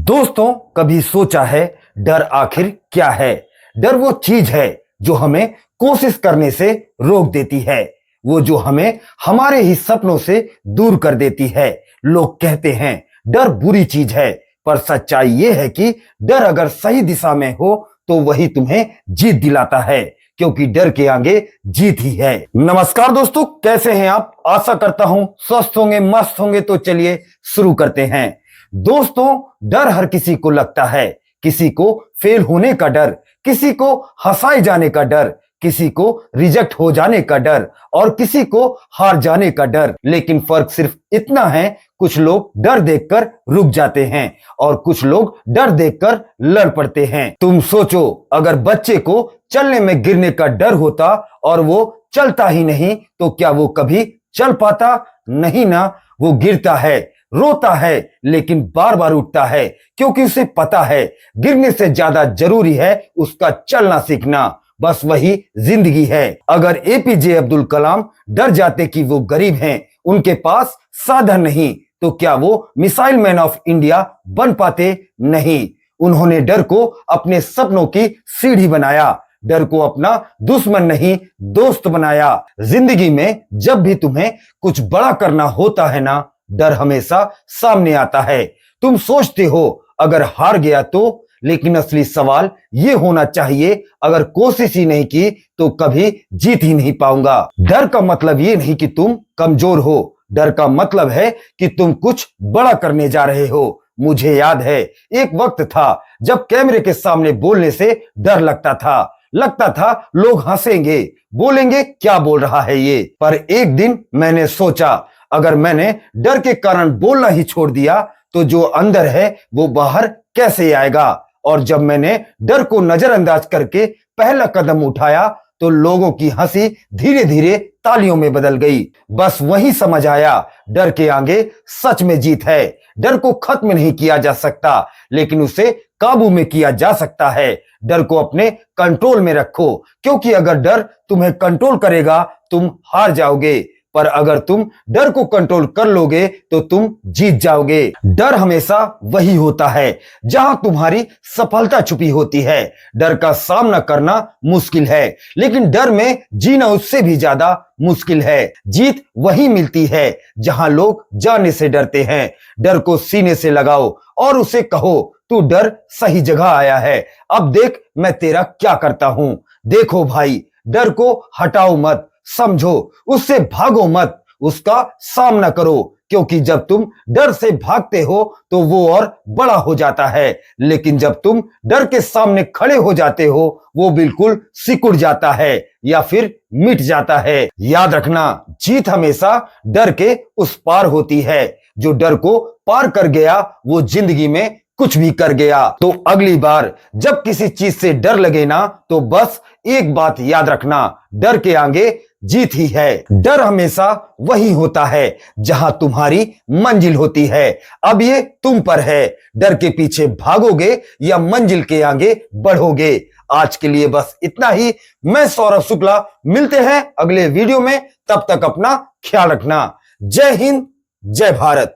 दोस्तों, कभी सोचा है डर आखिर क्या है? डर वो चीज है जो हमें कोशिश करने से रोक देती है, वो जो हमें हमारे ही सपनों से दूर कर देती है। लोग कहते हैं डर बुरी चीज है, पर सच्चाई ये है कि डर अगर सही दिशा में हो तो वही तुम्हें जीत दिलाता है, क्योंकि डर के आगे जीत ही है। नमस्कार दोस्तों, कैसे हैं आप? आशा करता हूं स्वस्थ होंगे, मस्त होंगे। तो चलिए शुरू करते हैं। दोस्तों, डर हर किसी को लगता है। किसी को फेल होने का डर, किसी को हंसाए जाने का डर, किसी को रिजेक्ट हो जाने का डर और किसी को हार जाने का डर। लेकिन फर्क सिर्फ इतना है, कुछ लोग डर देखकर रुक जाते हैं और कुछ लोग डर देखकर लड़ पड़ते हैं। तुम सोचो, अगर बच्चे को चलने में गिरने का डर होता और वो चलता ही नहीं तो क्या वो कभी चल पाता? नहीं ना। वो गिरता है, रोता है, लेकिन बार बार उठता है, क्योंकि उसे पता है गिरने से ज्यादा जरूरी है उसका चलना सीखना। बस वही जिंदगी है। अगर एपीजे अब्दुल कलाम डर जाते कि वो गरीब हैं, उनके पास साधन नहीं, तो क्या वो मिसाइल मैन ऑफ इंडिया बन पाते? नहीं। उन्होंने डर को अपने सपनों की सीढ़ी बनाया, डर को अपना दुश्मन नहीं दोस्त बनाया। जिंदगी में जब भी तुम्हें कुछ बड़ा करना होता है ना, डर हमेशा सामने आता है। तुम सोचते हो अगर हार गया तो, लेकिन असली सवाल यह होना चाहिए, अगर कोशिश ही नहीं की तो कभी जीत ही नहीं पाऊंगा। डर का मतलब ये नहीं कि तुम कमजोर हो, डर का मतलब है कि तुम कुछ बड़ा करने जा रहे हो। मुझे याद है, एक वक्त था जब कैमरे के सामने बोलने से डर लगता था लोग हंसेंगे, बोलेंगे क्या बोल रहा है ये। पर एक दिन मैंने सोचा, अगर मैंने डर के कारण बोलना ही छोड़ दिया तो जो अंदर है वो बाहर कैसे आएगा? और जब मैंने डर को नजरअंदाज करके पहला कदम उठाया तो लोगों की हंसी धीरे धीरे तालियों में बदल गई। बस वही समझ आया, डर के आगे सच में जीत है। डर को खत्म नहीं किया जा सकता, लेकिन उसे काबू में किया जा सकता है। डर को अपने कंट्रोल में रखो, क्योंकि अगर डर तुम्हें कंट्रोल करेगा तुम हार जाओगे, पर अगर तुम डर को कंट्रोल कर लोगे तो तुम जीत जाओगे। डर हमेशा वही होता है जहां तुम्हारी सफलता छुपी होती है। डर का सामना करना मुश्किल है, लेकिन डर में जीना उससे भी ज्यादा मुश्किल है। जीत वही मिलती है जहां लोग जाने से डरते हैं। डर को सीने से लगाओ और उसे कहो, तू डर सही जगह आया है, अब देख मैं तेरा क्या करता हूं। देखो भाई, डर को हटाओ मत, समझो, उससे भागो मत, उसका सामना करो, क्योंकि जब तुम डर से भागते हो तो वो और बड़ा हो जाता है, लेकिन जब तुम डर के सामने खड़े हो जाते हो वो बिल्कुल सिकुड़ जाता है या फिर मिट जाता है। याद रखना, जीत हमेशा डर के उस पार होती है। जो डर को पार कर गया वो जिंदगी में कुछ भी कर गया। तो अगली बार जब किसी चीज से डर लगे ना, तो बस एक बात याद रखना, डर के आगे जीत ही है। डर हमेशा वही होता है जहां तुम्हारी मंजिल होती है। अब ये तुम पर है, डर के पीछे भागोगे या मंजिल के आगे बढ़ोगे। आज के लिए बस इतना ही। मैं सौरभ शुक्ला, मिलते हैं अगले वीडियो में। तब तक अपना ख्याल रखना। जय हिंद, जय भारत।